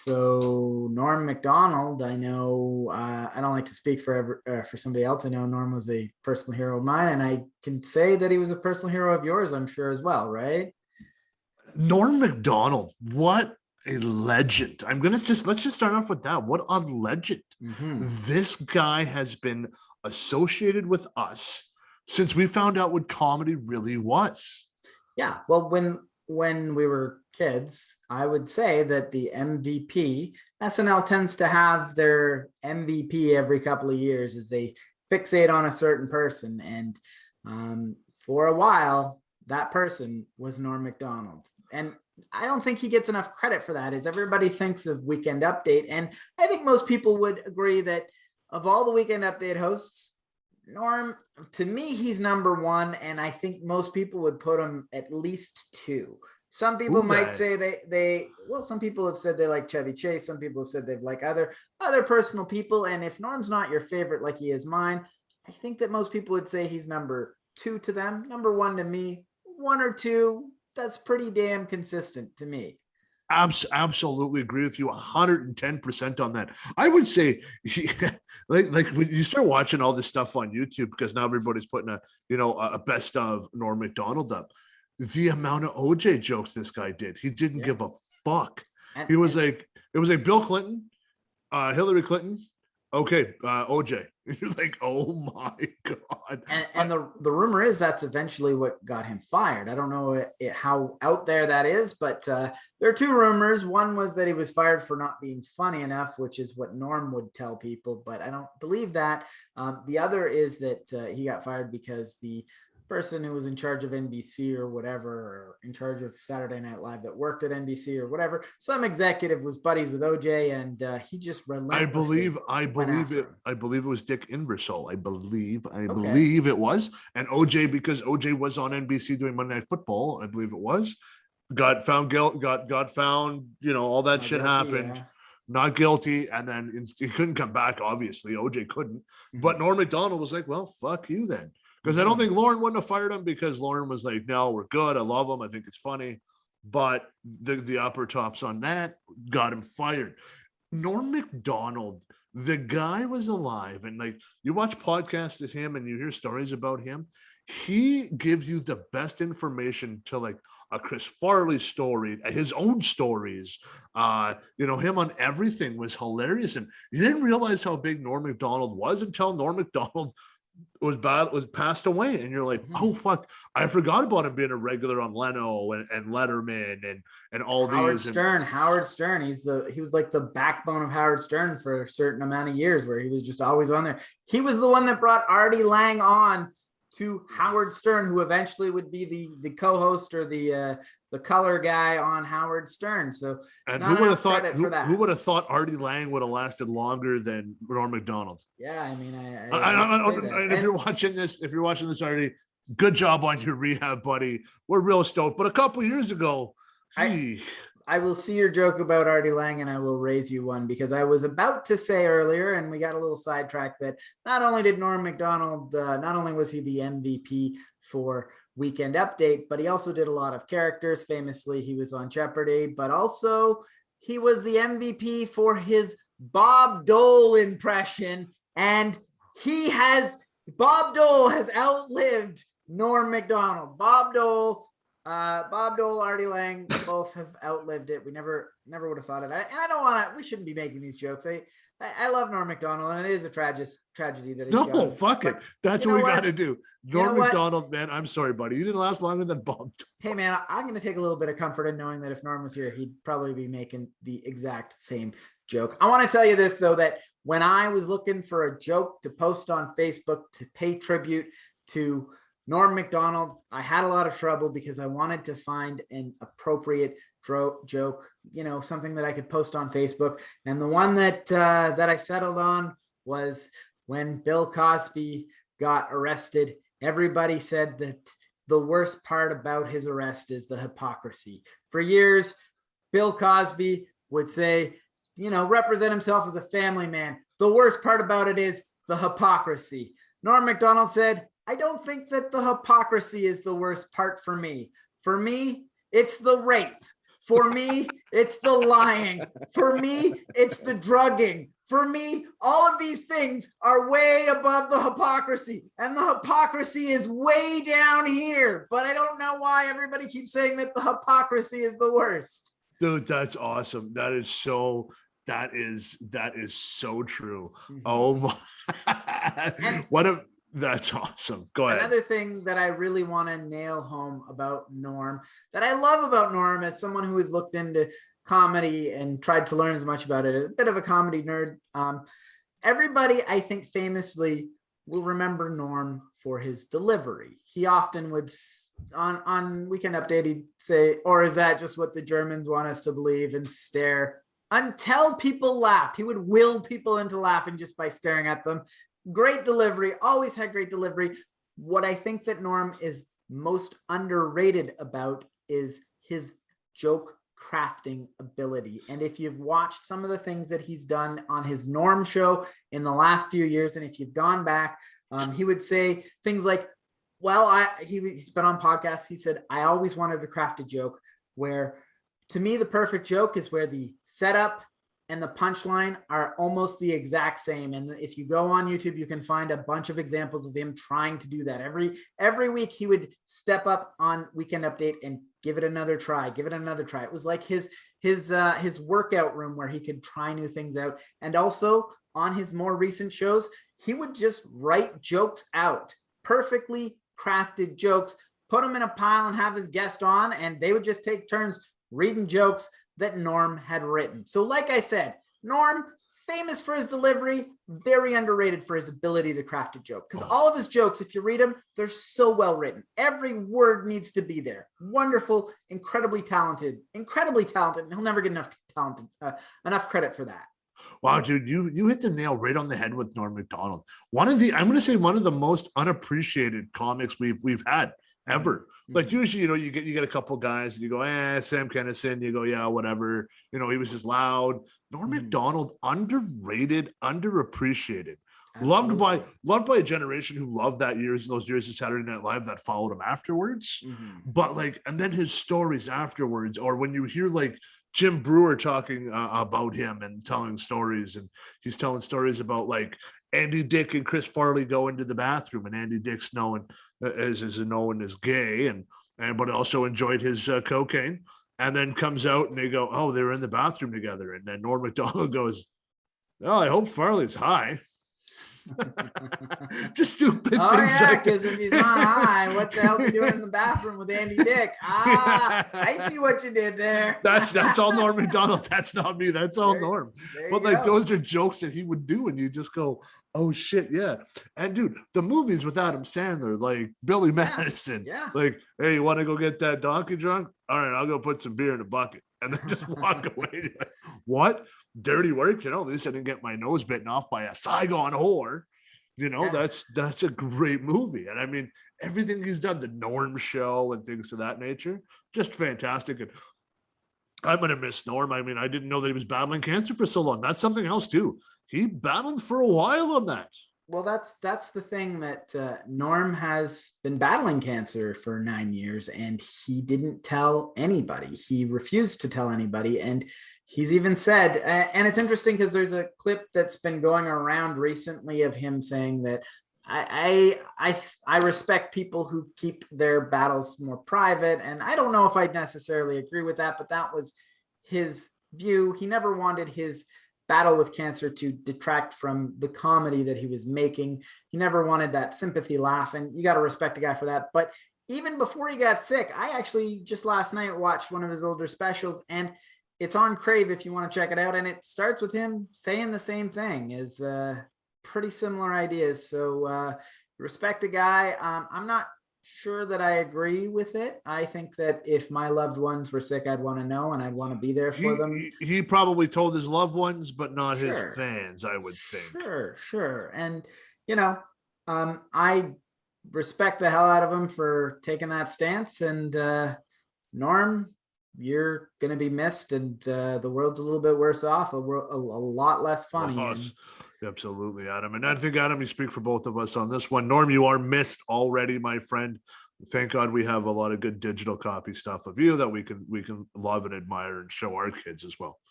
So Norm Macdonald, I know, I don't like to speak for somebody else. I know Norm was a personal hero of mine, and I can say that he was a personal hero of yours, I'm sure as well, right? Norm Macdonald, what a legend. Let's just start off with that. What a legend. Hmm. This guy has been associated with us since we found out what comedy really was. Yeah. Well, when we were kids, I would say that the MVP, SNL tends to have their MVP every couple of years as they fixate on a certain person. And for a while, that person was Norm Macdonald. And I don't think he gets enough credit for that, as everybody thinks of Weekend Update. And I think most people would agree that of all the Weekend Update hosts, Norm, to me, he's number one, and I think most people would put him at least two. Some people might Okay. say some people have said they like Chevy Chase. Some people have said they like other personal people. And if Norm's not your favorite, like he is mine, I think that most people would say he's number two to them. Number one to me, one or two. That's pretty damn consistent to me. Absolutely agree with you 110% on that. I would say like when you start watching all this stuff on YouTube, because now everybody's putting a best of Norm Macdonald up, the amount of OJ jokes this guy did, he didn't Yeah. give a fuck. And, He was and like, it was like Bill Clinton, Hillary Clinton, okay, OJ. You're like, oh my god. and the rumor is that's eventually what got him fired. I don't know how out there that is, but there are two rumors. One was that he was fired for not being funny enough, which is what Norm would tell people, but I don't believe that. The other is that he got fired because the person who was in charge of NBC or whatever, or in charge of Saturday Night Live that worked at NBC or whatever, some executive was buddies with OJ, and he just I relentlessly believe, I went believe after it. him. I believe it was Dick Inversol. I Okay. believe it was, and OJ, because OJ was on NBC doing Monday Night Football. I believe it was. Got found guilt. Got found. All that Not shit guilty, happened. yeah. Not guilty, and then he couldn't come back. Obviously, OJ couldn't. But Mhm. Norm Macdonald was like, "Well, fuck you then," because I don't Mhm. think Lauren wouldn't have fired him, because Lauren was like, "No, we're good. I love him. I think it's funny." But the upper tops on that got him fired. Norm Macdonald, the guy was alive, and like you watch podcasts of him and you hear stories about him, he gives you the best information to like a Chris Farley story, his own stories. Him on everything was hilarious, and you didn't realize how big Norm Macdonald was until Norm Macdonald was passed away, and you're like, oh Mhm. fuck, I forgot about him being a regular on Leno and Letterman and all Howard these. And Stern. Howard Stern. He was like the backbone of Howard Stern for a certain amount of years, where he was just always on there. He was the one that brought Artie Lang on to Howard Stern, who eventually would be the co-host or the color guy on Howard Stern. So And who not would have enough thought credit for who that. would have thought Artie Lang would have lasted longer than Norm Macdonald? Yeah, I mean, I hate to say that. And if you're watching this already, good job on your rehab, buddy. We're real stoked. But a couple years ago, I he I will see your joke about Artie Lang, and I will raise you one, because I was about to say earlier, and we got a little sidetracked, that not only did Norm Macdonald, not only was he the MVP for Weekend Update, but he also did a lot of characters. Famously, he was on Jeopardy, but also he was the MVP for his Bob Dole impression, and Bob Dole has outlived Norm Macdonald. Bob Dole, Artie Lang, both have outlived it. We never would have thought of that. And I don't want to. We shouldn't be making these jokes. I love Norm Macdonald, and it is a tragedy that he's no gone. fuck it. But That's you what know we got what? to do. You know Norm what? Macdonald, man. I'm sorry, buddy. You didn't last longer than Bob. Hey, man, I'm going to take a little bit of comfort in knowing that if Norm was here, he'd probably be making the exact same joke. I want to tell you this, though, that when I was looking for a joke to post on Facebook to pay tribute to Norm Macdonald, I had a lot of trouble because I wanted to find an appropriate joke, something that I could post on Facebook. And the one that I settled on was when Bill Cosby got arrested. Everybody said that the worst part about his arrest is the hypocrisy. For years, Bill Cosby would say, represent himself as a family man. The worst part about it is the hypocrisy. Norm Macdonald said, I don't think that the hypocrisy is the worst part for me. For me, it's the rape. For me, it's the lying. For me, it's the drugging. For me, all of these things are way above the hypocrisy, and the hypocrisy is way down here. But I don't know why everybody keeps saying that the hypocrisy is the worst. Dude, that's awesome. That is so true. Mhm. Oh my. That's awesome. Go ahead. Another thing that I really want to nail home about Norm, that I love about Norm as someone who has looked into comedy and tried to learn as much about it, a bit of a comedy nerd. Everybody, I think, famously will remember Norm for his delivery. He often would, on Weekend Update, he'd say, or is that just what the Germans want us to believe, and stare until people laughed. He would will people into laughing just by staring at them. Great delivery, always had great delivery. What I think that Norm is most underrated about is his joke crafting ability. And if you've watched some of the things that he's done on his Norm show in the last few years, and if you've gone back, he would say things like, well, he's been on podcasts. He said, I always wanted to craft a joke where, to me, the perfect joke is where the setup and the punchline are almost the exact same. And if you go on YouTube, you can find a bunch of examples of him trying to do that. Every week he would step up on Weekend Update and give it another try, give it another try. It was like his workout room where he could try new things out. And also on his more recent shows, he would just write jokes out, perfectly crafted jokes, put them in a pile and have his guest on, and they would just take turns reading jokes that Norm had written. So like I said, Norm, famous for his delivery, very underrated for his ability to craft a joke. Because all of his jokes, if you read them, they're so well written. Every word needs to be there. Wonderful, incredibly talented, and he'll never get enough credit for that. Wow, dude, you hit the nail right on the head with Norm Macdonald. I'm going to say one of the most unappreciated comics we've had ever. Like usually, you get a couple guys and you go, Sam Kinison, you go, yeah, whatever. He was just loud. Norm Macdonald, underrated, underappreciated. Absolutely. Loved by a generation who loved those years of Saturday Night Live that followed him afterwards. But and then his stories afterwards, or when you hear like Jim Brewer talking about him and telling stories, and he's telling stories about like Andy Dick and Chris Farley go into the bathroom, and Andy Dick's known as gay, but also enjoyed his cocaine, and then comes out and they go, oh, they were in the bathroom together, and then Norm Macdonald goes, oh, I hope Farley's high. Just stupid things. Yeah, because if he's not high, what the hell is he doing in the bathroom with Andy Dick? I see what you did there. That's all Norm Macdonald. That's not me. That's all Norm. But those are jokes that he would do, and you just go, oh shit, yeah. And dude, the movies with Adam Sandler, like Billy Madison, like, hey, you want to go get that donkey drunk? All right, I'll go put some beer in a bucket, and then just walk away. What? Dirty work, at least I didn't get my nose bitten off by a Saigon whore. That's a great movie. And I mean, everything he's done, the Norm Show and things of that nature, just fantastic. And I'm gonna miss Norm. I mean, I didn't know that he was battling cancer for so long. That's something else too. He battled for a while on that. Well, that's the thing, that Norm has been battling cancer for 9 years, and he didn't tell anybody. He refused to tell anybody, and he's even said, and it's interesting because there's a clip that's been going around recently of him saying that I respect people who keep their battles more private, and I don't know if I'd necessarily agree with that, but that was his view. He never wanted his battle with cancer to detract from the comedy that he was making. He never wanted that sympathy laugh, and you got to respect a guy for that. But even before he got sick, I actually just last night watched one of his older specials, and it's on Crave if you want to check it out. And it starts with him saying the same thing, is pretty similar ideas. So respect a guy. I'm not sure that I agree with it. I think that if my loved ones were sick, I'd want to know, and I'd want to be there for them. He probably told his loved ones, but not his fans, I would think. Sure. And, I respect the hell out of him for taking that stance. And Norm, you're going to be missed, and the world's a little bit worse off, a lot less funny. Absolutely, Adam. And I think, Adam, you speak for both of us on this one. Norm, you are missed already, my friend. thank God we have a lot of good digital copy stuff of you that we can love and admire and show our kids as well.